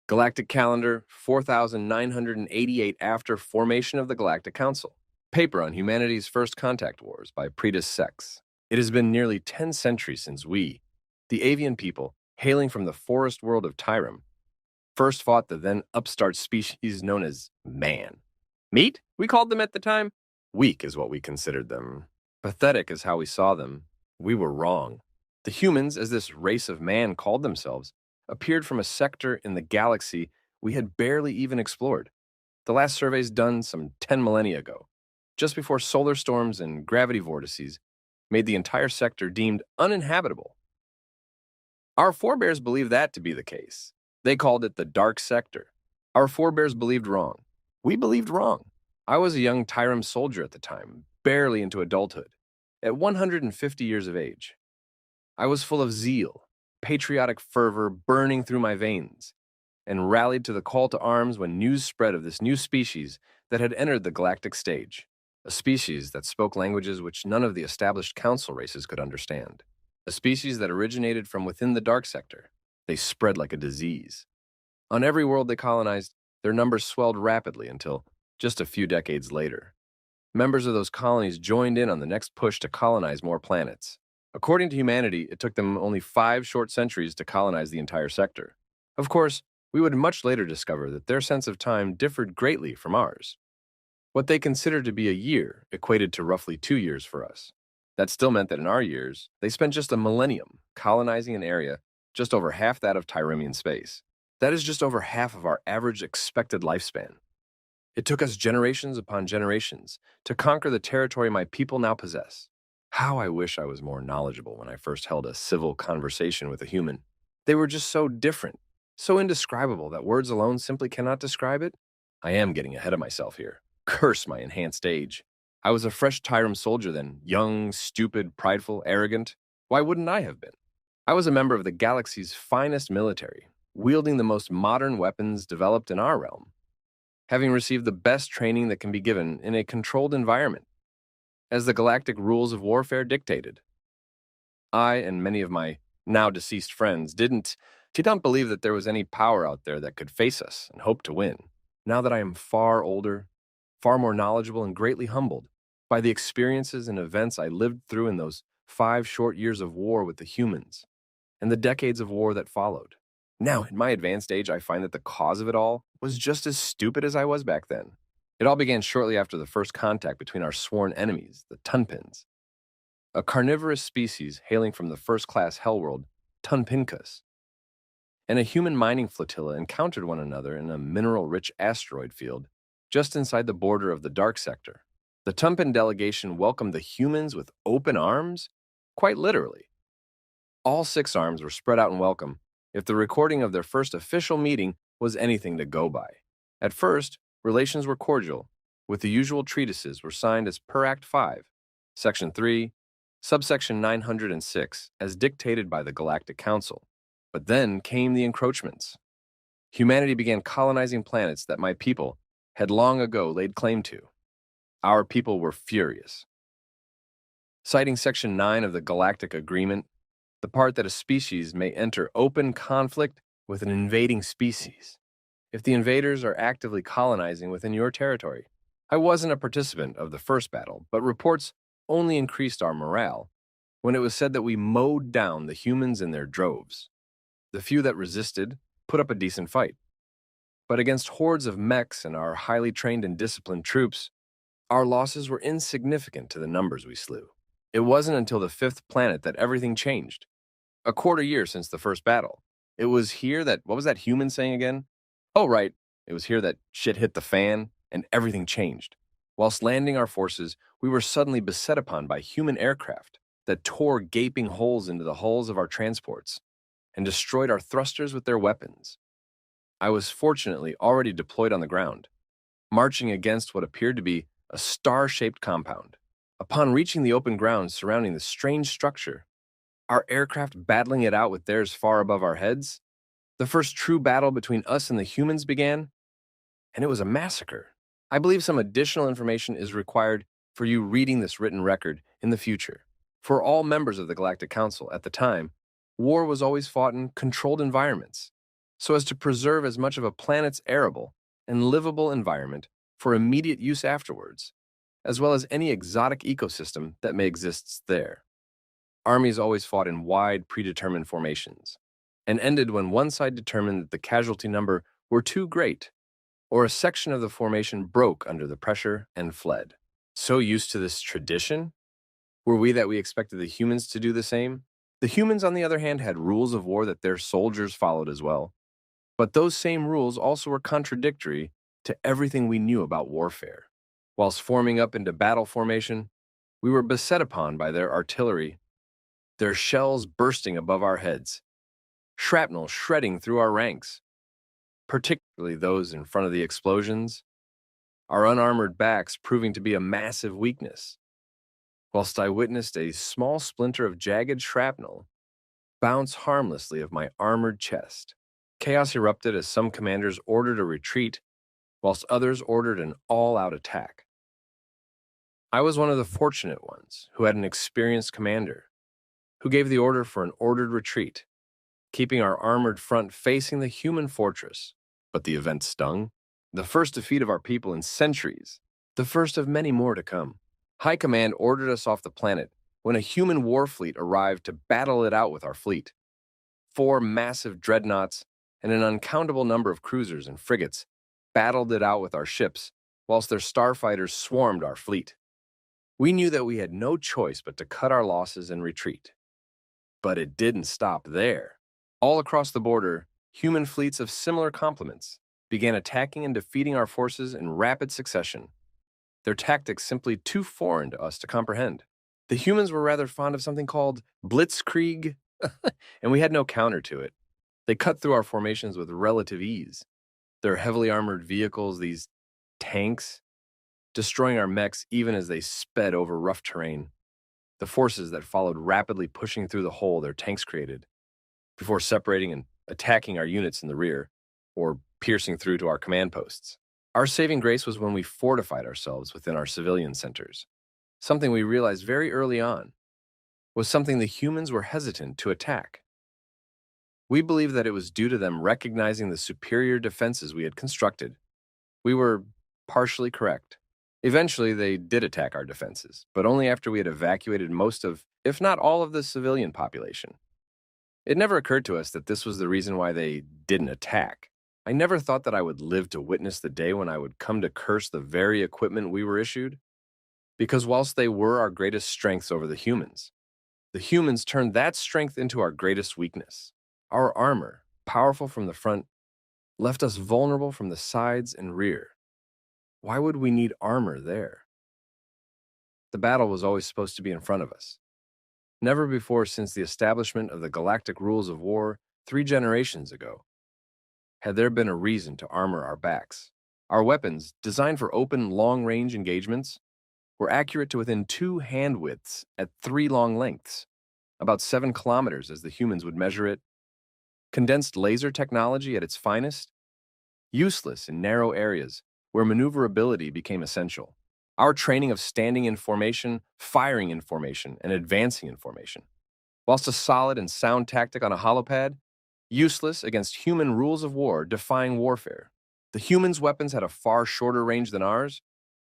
Galactic calendar 4988 after formation of the Galactic Council. Paper on Humanity's First Contact Wars by Pretis Sex. It has been nearly 10 centuries since we, the avian people, hailing from the forest world of Tyrum, first fought the then upstart species known as man. Meat, we called them at the time. Weak is what we considered them. Pathetic is how we saw them. We were wrong. The humans, as this race of man called themselves, appeared from a sector in the galaxy we had barely even explored. The last surveys done some 10 millennia ago, just before solar storms and gravity vortices made the entire sector deemed uninhabitable. Our forebears believed that to be the case. They called it the dark sector. Our forebears believed wrong. We believed wrong. I was a young Tyrum soldier at the time, barely into adulthood, at 150 years of age. I was full of zeal, patriotic fervor burning through my veins, and rallied to the call to arms when news spread of this new species that had entered the galactic stage, a species that spoke languages which none of the established council races could understand, a species that originated from within the dark sector. They spread like a disease. On every world they colonized, their numbers swelled rapidly until, just a few decades later, members of those colonies joined in on the next push to colonize more planets. According to humanity, it took them only 5 short centuries to colonize the entire sector. Of course, we would much later discover that their sense of time differed greatly from ours. What they considered to be a year equated to roughly 2 years for us. That still meant that in our years, they spent just a millennium colonizing an area just over half that of Tyrumian space. That is just over half of our average expected lifespan. It took us generations upon generations to conquer the territory my people now possess. How I wish I was more knowledgeable when I first held a civil conversation with a human. They were just so different, so indescribable that words alone simply cannot describe it. I am getting ahead of myself here. Curse my enhanced age. I was a fresh Tyrum soldier then, young, stupid, prideful, arrogant. Why wouldn't I have been? I was a member of the galaxy's finest military, wielding the most modern weapons developed in our realm, having received the best training that can be given in a controlled environment, as the galactic rules of warfare dictated. I and many of my now-deceased friends did not believe that there was any power out there that could face us and hope to win. Now that I am far older, far more knowledgeable, and greatly humbled by the experiences and events I lived through in those 5 short years of war with the humans, and the decades of war that followed. Now, in my advanced age, I find that the cause of it all was just as stupid as I was back then. It all began shortly after the first contact between our sworn enemies, the Tunpins, a carnivorous species hailing from the first-class hellworld, Tunpinkas, and a human mining flotilla encountered one another in a mineral-rich asteroid field just inside the border of the dark sector. The Tunpin delegation welcomed the humans with open arms, quite literally. All 6 arms were spread out in welcome, if the recording of their first official meeting was anything to go by. At first, relations were cordial, with the usual treatises were signed as per Act 5, Section 3, Subsection 906, as dictated by the Galactic Council. But then came the encroachments. Humanity began colonizing planets that my people had long ago laid claim to. Our people were furious. Citing Section 9 of the Galactic Agreement, the part that a species may enter open conflict with an invading species, if the invaders are actively colonizing within your territory. I wasn't a participant of the first battle, but reports only increased our morale when it was said that we mowed down the humans in their droves. The few that resisted put up a decent fight. But against hordes of mechs and our highly trained and disciplined troops, our losses were insignificant to the numbers we slew. It wasn't until the 5th planet that everything changed. A quarter year since the first battle. It was here that, what was that human saying again? Oh, right. It was here that shit hit the fan and everything changed. Whilst landing our forces, we were suddenly beset upon by human aircraft that tore gaping holes into the hulls of our transports and destroyed our thrusters with their weapons. I was fortunately already deployed on the ground, marching against what appeared to be a star-shaped compound. Upon reaching the open ground surrounding the strange structure, our aircraft battling it out with theirs far above our heads, the first true battle between us and the humans began, and it was a massacre. I believe some additional information is required for you reading this written record in the future. For all members of the Galactic Council at the time, war was always fought in controlled environments, so as to preserve as much of a planet's arable and livable environment for immediate use afterwards, as well as any exotic ecosystem that may exist there. Armies always fought in wide, predetermined formations, and ended when one side determined that the casualty number were too great, or a section of the formation broke under the pressure and fled. So used to this tradition, were we that we expected the humans to do the same? The humans, on the other hand, had rules of war that their soldiers followed as well. But those same rules also were contradictory to everything we knew about warfare. Whilst forming up into battle formation, we were beset upon by their artillery, their shells bursting above our heads, shrapnel shredding through our ranks, particularly those in front of the explosions, our unarmored backs proving to be a massive weakness, whilst I witnessed a small splinter of jagged shrapnel bounce harmlessly of my armored chest. Chaos erupted as some commanders ordered a retreat, whilst others ordered an all-out attack. I was one of the fortunate ones who had an experienced commander, who gave the order for an ordered retreat, keeping our armored front facing the human fortress. But the event stung. The first defeat of our people in centuries, the first of many more to come. High Command ordered us off the planet when a human war fleet arrived to battle it out with our fleet. 4 massive dreadnoughts and an uncountable number of cruisers and frigates battled it out with our ships, whilst their starfighters swarmed our fleet. We knew that we had no choice but to cut our losses and retreat. But it didn't stop there. All across the border, human fleets of similar complements began attacking and defeating our forces in rapid succession, their tactics simply too foreign to us to comprehend. The humans were rather fond of something called blitzkrieg, and we had no counter to it. They cut through our formations with relative ease. Their heavily armored vehicles, these tanks, destroying our mechs even as they sped over rough terrain. The forces that followed rapidly pushing through the hole their tanks created, before separating and attacking our units in the rear, or piercing through to our command posts. Our saving grace was when we fortified ourselves within our civilian centers. Something we realized very early on was something the humans were hesitant to attack. We believed that it was due to them recognizing the superior defenses we had constructed. We were partially correct. Eventually, they did attack our defenses, but only after we had evacuated most of, if not all of the civilian population. It never occurred to us that this was the reason why they didn't attack. I never thought that I would live to witness the day when I would come to curse the very equipment we were issued. Because whilst they were our greatest strengths over the humans turned that strength into our greatest weakness. Our armor, powerful from the front, left us vulnerable from the sides and rear. Why would we need armor there? The battle was always supposed to be in front of us. Never before since the establishment of the galactic rules of war 3 generations ago had there been a reason to armor our backs. Our weapons, designed for open, long-range engagements, were accurate to within 2 hand widths at 3 long lengths, about 7 kilometers as the humans would measure it. Condensed laser technology at its finest, useless in narrow areas where maneuverability became essential. Our training of standing in formation, firing in formation, and advancing in formation, whilst a solid and sound tactic on a holopad, useless against human rules of war defying warfare. The humans' weapons had a far shorter range than ours,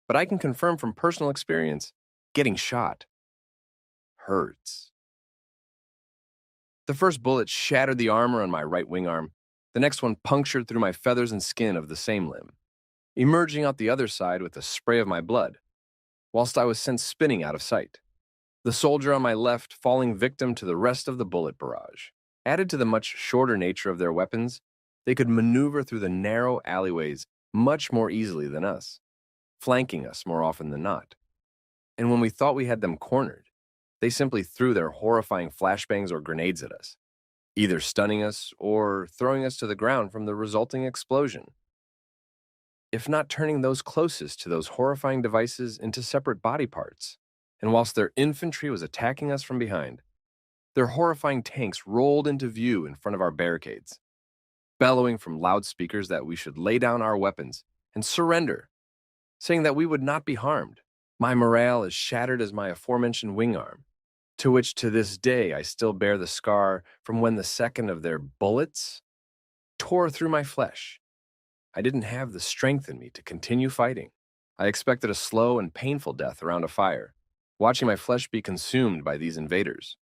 but I can confirm from personal experience, getting shot hurts. The first bullet shattered the armor on my right wing arm. The next one punctured through my feathers and skin of the same limb, emerging out the other side with a spray of my blood, whilst I was sent spinning out of sight. The soldier on my left falling victim to the rest of the bullet barrage. Added to the much shorter nature of their weapons, they could maneuver through the narrow alleyways much more easily than us, flanking us more often than not. And when we thought we had them cornered, they simply threw their horrifying flashbangs or grenades at us, either stunning us or throwing us to the ground from the resulting explosion, if not turning those closest to those horrifying devices into separate body parts. And whilst their infantry was attacking us from behind, their horrifying tanks rolled into view in front of our barricades, bellowing from loudspeakers that we should lay down our weapons and surrender, saying that we would not be harmed. My morale is shattered as my aforementioned wing arm, to which to this day I still bear the scar from when the second of their bullets tore through my flesh. I didn't have the strength in me to continue fighting. I expected a slow and painful death around a fire, watching my flesh be consumed by these invaders,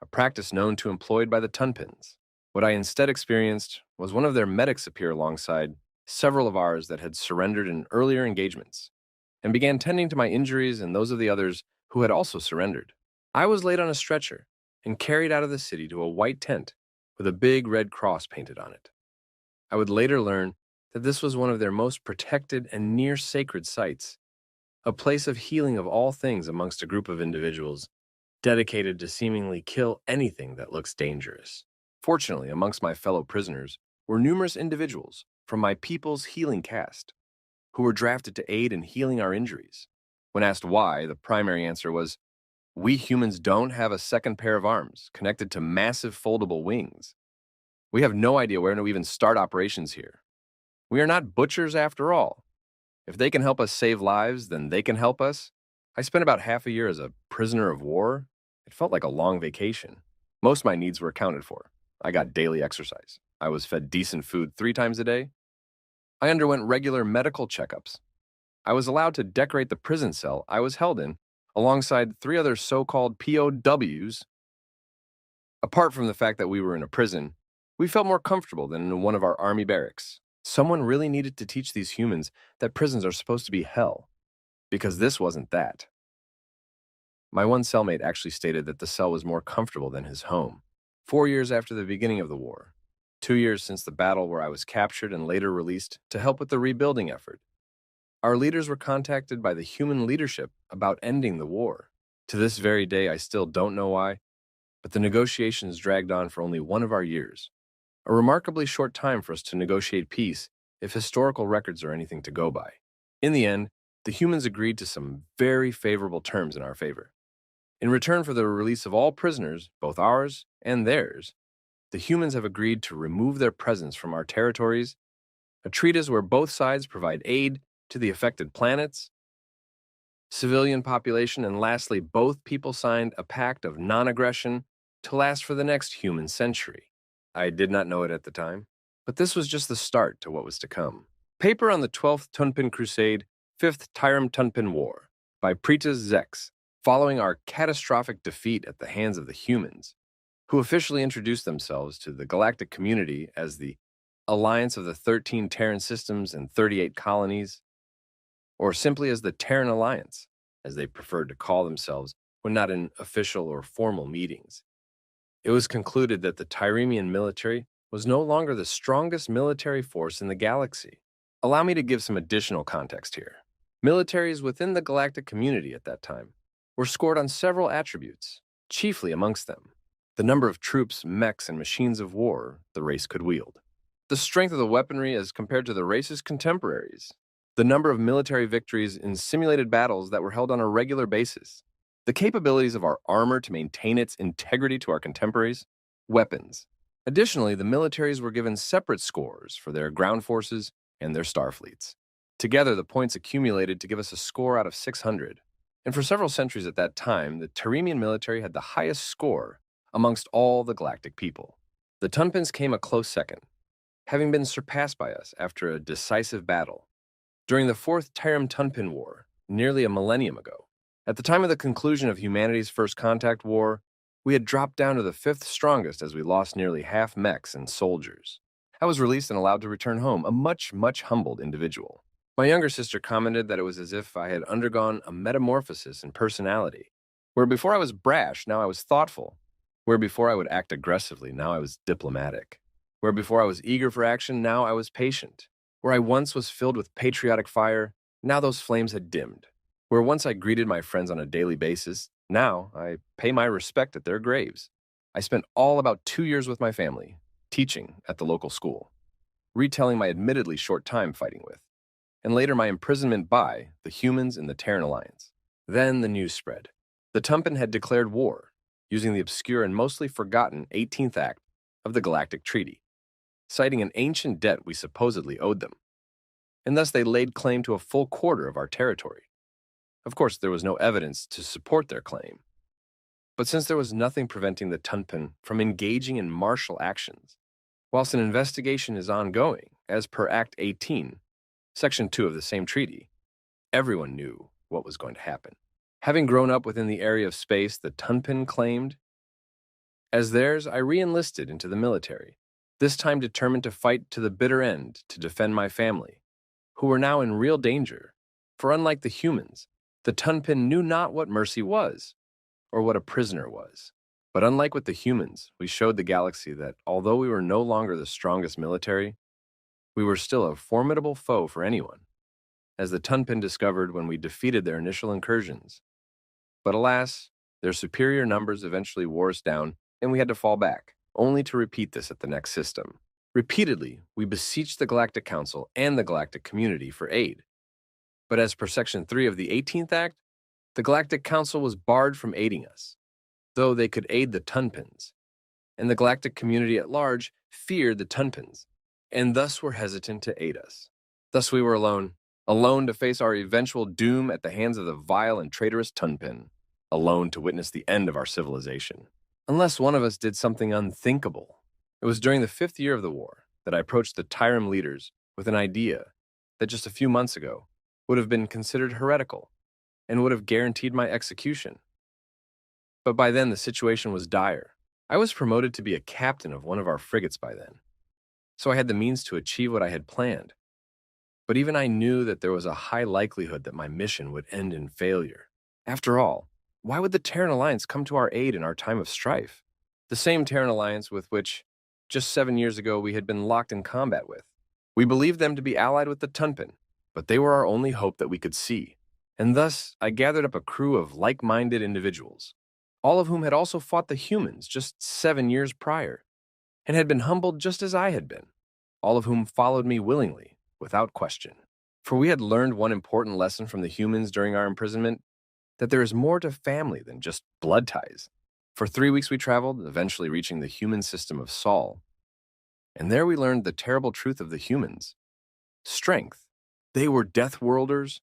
a practice known to employed by the Tunpins. What I instead experienced was one of their medics appear alongside several of ours that had surrendered in earlier engagements, and began tending to my injuries and those of the others who had also surrendered. I was laid on a stretcher and carried out of the city to a white tent with a big red cross painted on it. I would later learn that this was one of their most protected and near sacred sites, a place of healing of all things amongst a group of individuals dedicated to seemingly kill anything that looks dangerous. Fortunately, amongst my fellow prisoners were numerous individuals from my people's healing caste who were drafted to aid in healing our injuries. When asked why, the primary answer was, "We humans don't have a second pair of arms connected to massive foldable wings. We have no idea where to even start operations here. We are not butchers after all. If they can help us save lives, then they can help us." I spent about half a year as a prisoner of war. It felt like a long vacation. Most of my needs were accounted for. I got daily exercise. I was fed decent food 3 times a day. I underwent regular medical checkups. I was allowed to decorate the prison cell I was held in alongside 3 other so-called POWs. Apart from the fact that we were in a prison, we felt more comfortable than in one of our army barracks. Someone really needed to teach these humans that prisons are supposed to be hell, because this wasn't that. My one cellmate actually stated that the cell was more comfortable than his home. 4 years after the beginning of the war, 2 years since the battle where I was captured and later released to help with the rebuilding effort, our leaders were contacted by the human leadership about ending the war. To this very day, I still don't know why, but the negotiations dragged on for only 1 of our years, a remarkably short time for us to negotiate peace if historical records are anything to go by. In the end, the humans agreed to some very favorable terms in our favor. In return for the release of all prisoners, both ours and theirs, the humans have agreed to remove their presence from our territories, a treaty where both sides provide aid to the affected planets, civilian population, and lastly, both people signed a pact of non-aggression to last for the next human century. I did not know it at the time, but this was just the start to what was to come. Paper on the 12th Tunpin Crusade, 5th Tyram Tunpin War, by Pretas Zex, following our catastrophic defeat at the hands of the humans, who officially introduced themselves to the galactic community as the Alliance of the 13 Terran Systems and 38 Colonies, or simply as the Terran Alliance, as they preferred to call themselves when not in official or formal meetings. It was concluded that the Tyremian military was no longer the strongest military force in the galaxy. Allow me to give some additional context here. Militaries within the galactic community at that time were scored on several attributes, chiefly amongst them the number of troops, mechs, and machines of war the race could wield, the strength of the weaponry as compared to the race's contemporaries, the number of military victories in simulated battles that were held on a regular basis, the capabilities of our armor to maintain its integrity to our contemporaries, weapons. Additionally, the militaries were given separate scores for their ground forces and their star fleets. Together, the points accumulated to give us a score out of 600. And for several centuries at that time, the Tyremian military had the highest score amongst all the galactic people. The Tunpins came a close second, having been surpassed by us after a decisive battle during the 4th Tyram Tunpin War, nearly a millennium ago. At the time of the conclusion of humanity's first contact war, we had dropped down to the 5th strongest as we lost nearly half mechs and soldiers. I was released and allowed to return home, a much humbled individual. My younger sister commented that it was as if I had undergone a metamorphosis in personality, where before I was brash, now I was thoughtful, where before I would act aggressively, now I was diplomatic, where before I was eager for action, now I was patient, where I once was filled with patriotic fire, now those flames had dimmed, where once I greeted my friends on a daily basis, now I pay my respect at their graves. I spent all about 2 years with my family, teaching at the local school, retelling my admittedly short time fighting with, and later my imprisonment by the humans in the Terran Alliance. Then the news spread. The Tunpin had declared war, using the obscure and mostly forgotten 18th Act of the Galactic Treaty, citing an ancient debt we supposedly owed them, and thus they laid claim to a full quarter of our territory. Of course, there was no evidence to support their claim, but since there was nothing preventing the Tunpin from engaging in martial actions, Whilst an investigation is ongoing, as per Act 18, Section 2 of the same treaty, everyone knew what was going to happen. Having grown up within the area of space the Tunpin claimed as theirs, I re-enlisted into the military, this time determined to fight to the bitter end to defend my family, who were now in real danger. For unlike the humans, the Tunpin knew not what mercy was, or what a prisoner was. But unlike with the humans, we showed the galaxy that although we were no longer the strongest military, we were still a formidable foe for anyone, as the Tunpin discovered when we defeated their initial incursions. But alas, their superior numbers eventually wore us down, and we had to fall back, only to repeat this at the next system. Repeatedly, we beseeched the Galactic Council and the Galactic community for aid. But as per Section 3 of the 18th Act, the Galactic Council was barred from aiding us, though they could aid the Tunpins, and the Galactic community at large feared the Tunpins, and thus were hesitant to aid us. Thus we were alone to face our eventual doom at the hands of the vile and traitorous Tunpin, alone to witness the end of our civilization. Unless one of us did something unthinkable. It was during the 5th year of the war that I approached the Tyrum leaders with an idea that just a few months ago would have been considered heretical and would have guaranteed my execution. But by then the situation was dire. I was promoted to be a captain of one of our frigates by then, so I had the means to achieve what I had planned. But even I knew that there was a high likelihood that my mission would end in failure. After all, why would the Terran Alliance come to our aid in our time of strife? The same Terran Alliance with which, just 7 years ago, we had been locked in combat with. We believed them to be allied with the Tunpin, but they were our only hope that we could see. And thus, I gathered up a crew of like-minded individuals, all of whom had also fought the humans just 7 years prior, and had been humbled just as I had been, all of whom followed me willingly, without question. For we had learned one important lesson from the humans during our imprisonment, that there is more to family than just blood ties. For 3 weeks we traveled, eventually reaching the human system of Sol. And there we learned the terrible truth of the humans. Strength. They were Death Worlders.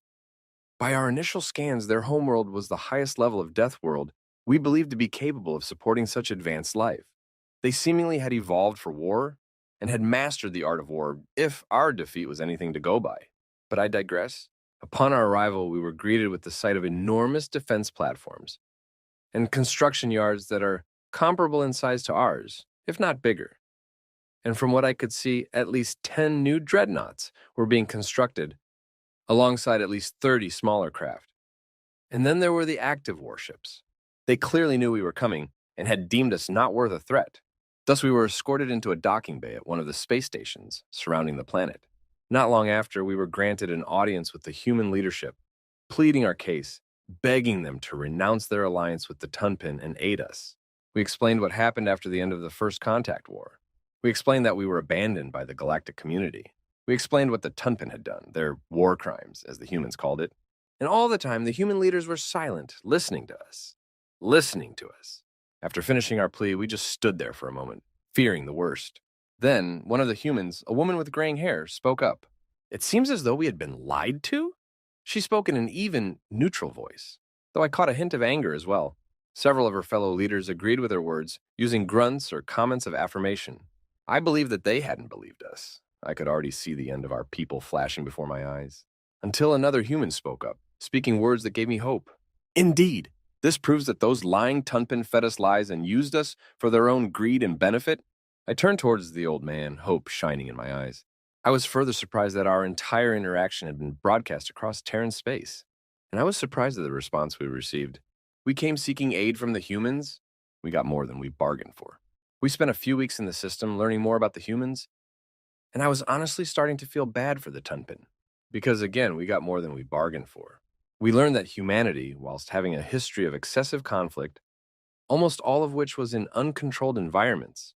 By our initial scans, their homeworld was the highest level of Death World we believed to be capable of supporting such advanced life. They seemingly had evolved for war and had mastered the art of war, if our defeat was anything to go by. But I digress. Upon our arrival, we were greeted with the sight of enormous defense platforms and construction yards that are comparable in size to ours, if not bigger. And from what I could see, at least 10 new dreadnoughts were being constructed, alongside at least 30 smaller craft. And then there were the active warships. They clearly knew we were coming and had deemed us not worth a threat. Thus, we were escorted into a docking bay at one of the space stations surrounding the planet. Not long after, we were granted an audience with the human leadership, pleading our case, begging them to renounce their alliance with the Tunpin and aid us. We explained what happened after the end of the First Contact War. We explained that we were abandoned by the Galactic community. We explained what the Tunpin had done, their war crimes, as the humans called it. And all the time, the human leaders were silent, listening to us. After finishing our plea, we just stood there for a moment, fearing the worst. Then, one of the humans, a woman with graying hair, spoke up. It seems as though we had been lied to? She spoke in an even, neutral voice, though I caught a hint of anger as well. Several of her fellow leaders agreed with her words, using grunts or comments of affirmation. I believed that they hadn't believed us. I could already see the end of our people flashing before my eyes. Until another human spoke up, speaking words that gave me hope. Indeed, this proves that those lying Tunpin fed us lies and used us for their own greed and benefit. I turned towards the old man, hope shining in my eyes. I was further surprised that our entire interaction had been broadcast across Terran space, and I was surprised at the response we received. We came seeking aid from the humans. We got more than we bargained for. We spent a few weeks in the system learning more about the humans, and I was honestly starting to feel bad for the Tunpin, because again, we got more than we bargained for. We learned that humanity, whilst having a history of excessive conflict, almost all of which was in uncontrolled environments,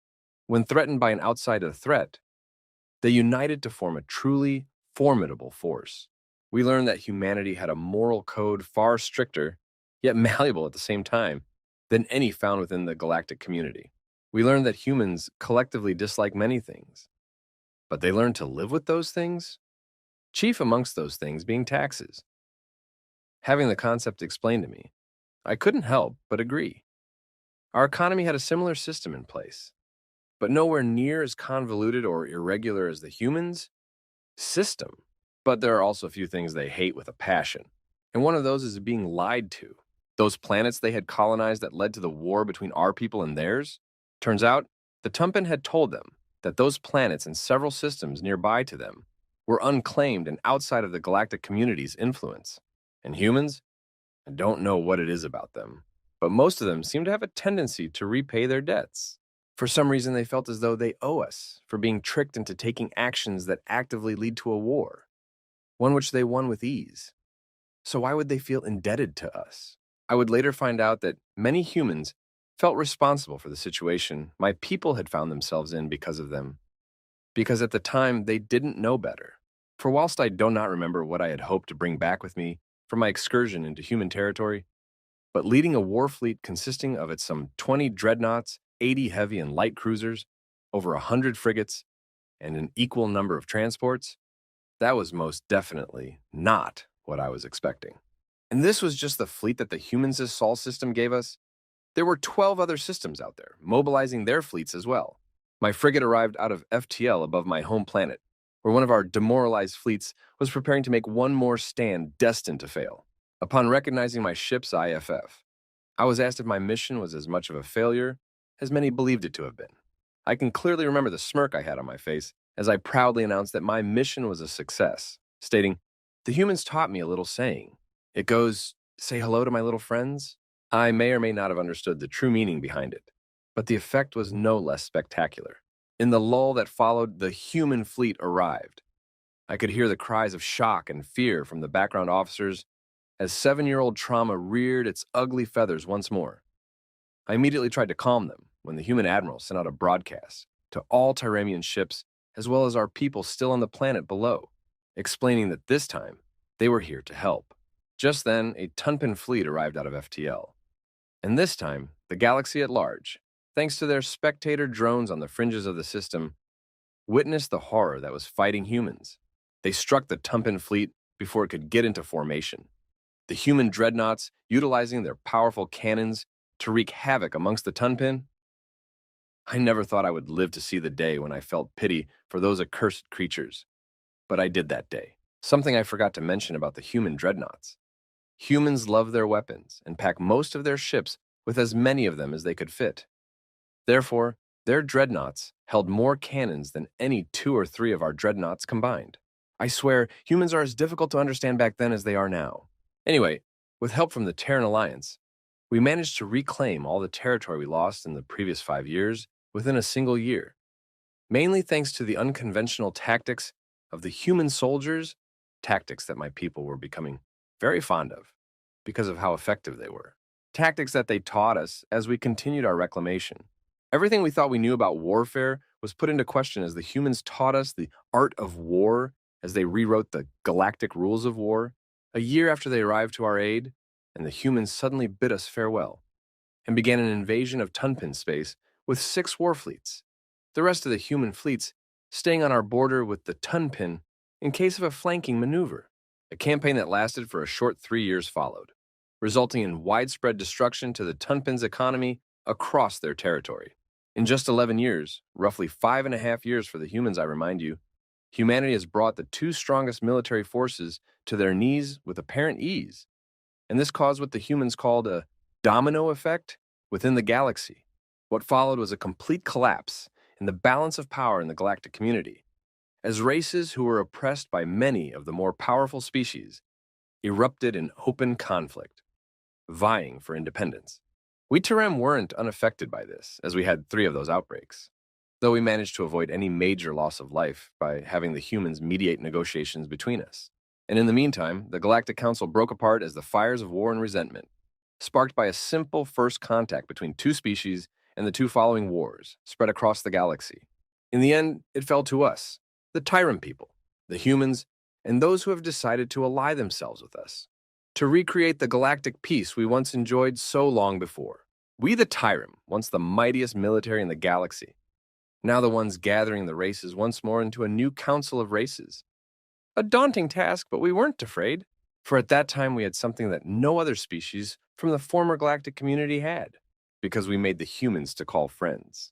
when threatened by an outside threat, they united to form a truly formidable force. We learned that humanity had a moral code far stricter, yet malleable at the same time, than any found within the galactic community. We learned that humans collectively dislike many things, but they learned to live with those things, chief amongst those things being taxes. Having the concept explained to me, I couldn't help but agree. Our economy had a similar system in place, but nowhere near as convoluted or irregular as the humans' system. But there are also a few things they hate with a passion. And one of those is being lied to. Those planets they had colonized that led to the war between our people and theirs? Turns out, the Tumpan had told them that those planets and several systems nearby to them were unclaimed and outside of the galactic community's influence. And humans? I don't know what it is about them, but most of them seem to have a tendency to repay their debts. For some reason, they felt as though they owe us for being tricked into taking actions that actively lead to a war, one which they won with ease. So why would they feel indebted to us? I would later find out that many humans felt responsible for the situation my people had found themselves in because of them, because at the time they didn't know better. For whilst I do not remember what I had hoped to bring back with me from my excursion into human territory, but leading a war fleet consisting of its some 20 dreadnoughts, 80 heavy and light cruisers, over 100 frigates, and an equal number of transports, that was most definitely not what I was expecting. And this was just the fleet that the humans' Sol system gave us. There were 12 other systems out there, mobilizing their fleets as well. My frigate arrived out of FTL above my home planet, where one of our demoralized fleets was preparing to make one more stand destined to fail. Upon recognizing my ship's IFF, I was asked if my mission was as much of a failure as many believed it to have been. I can clearly remember the smirk I had on my face as I proudly announced that my mission was a success, stating, "The humans taught me a little saying. It goes, 'Say hello to my little friends.'" I may or may not have understood the true meaning behind it, but the effect was no less spectacular. In the lull that followed, the human fleet arrived. I could hear the cries of shock and fear from the background officers as 7-year-old trauma reared its ugly feathers once more. I immediately tried to calm them when the human admiral sent out a broadcast to all Tyramian ships as well as our people still on the planet below, explaining that this time they were here to help. Just then, a Tunpan fleet arrived out of FTL. And this time, the galaxy at large, thanks to their spectator drones on the fringes of the system, witnessed the horror that was fighting humans. They struck the Tumpan fleet before it could get into formation. The human dreadnoughts, utilizing their powerful cannons to wreak havoc amongst the Tunpan. I never thought I would live to see the day when I felt pity for those accursed creatures. But I did that day. Something I forgot to mention about the human dreadnoughts. Humans love their weapons and pack most of their ships with as many of them as they could fit. Therefore, their dreadnoughts held more cannons than any 2 or 3 of our dreadnoughts combined. I swear, humans are as difficult to understand back then as they are now. Anyway, with help from the Terran Alliance, we managed to reclaim all the territory we lost in the previous 5 years within a single year, mainly thanks to the unconventional tactics of the human soldiers, tactics that my people were becoming very fond of because of how effective they were. Tactics that they taught us as we continued our reclamation. Everything we thought we knew about warfare was put into question as the humans taught us the art of war as they rewrote the galactic rules of war. A year after they arrived to our aid, and the humans suddenly bid us farewell and began an invasion of Tunpan space with 6 war fleets. The rest of the human fleets staying on our border with the Tunpan in case of a flanking maneuver. A campaign that lasted for a short 3 years followed, resulting in widespread destruction to the Tunpan's economy across their territory. In just 11 years, roughly 5.5 years for the humans, I remind you, humanity has brought the 2 strongest military forces to their knees with apparent ease. And this caused what the humans called a domino effect within the galaxy. What followed was a complete collapse in the balance of power in the galactic community, as races who were oppressed by many of the more powerful species erupted in open conflict, vying for independence. We Terem weren't unaffected by this, as we had 3 of those outbreaks, though we managed to avoid any major loss of life by having the humans mediate negotiations between us. And in the meantime, the Galactic Council broke apart as the fires of war and resentment, sparked by a simple first contact between 2 species and the 2 following wars, spread across the galaxy. In the end, it fell to us, the Tyrant people, the humans, and those who have decided to ally themselves with us, to recreate the galactic peace we once enjoyed so long before. We the Tyrant, once the mightiest military in the galaxy, now the ones gathering the races once more into a new council of races. A daunting task, but we weren't afraid, for at that time we had something that no other species from the former galactic community had, because we made the humans to call friends.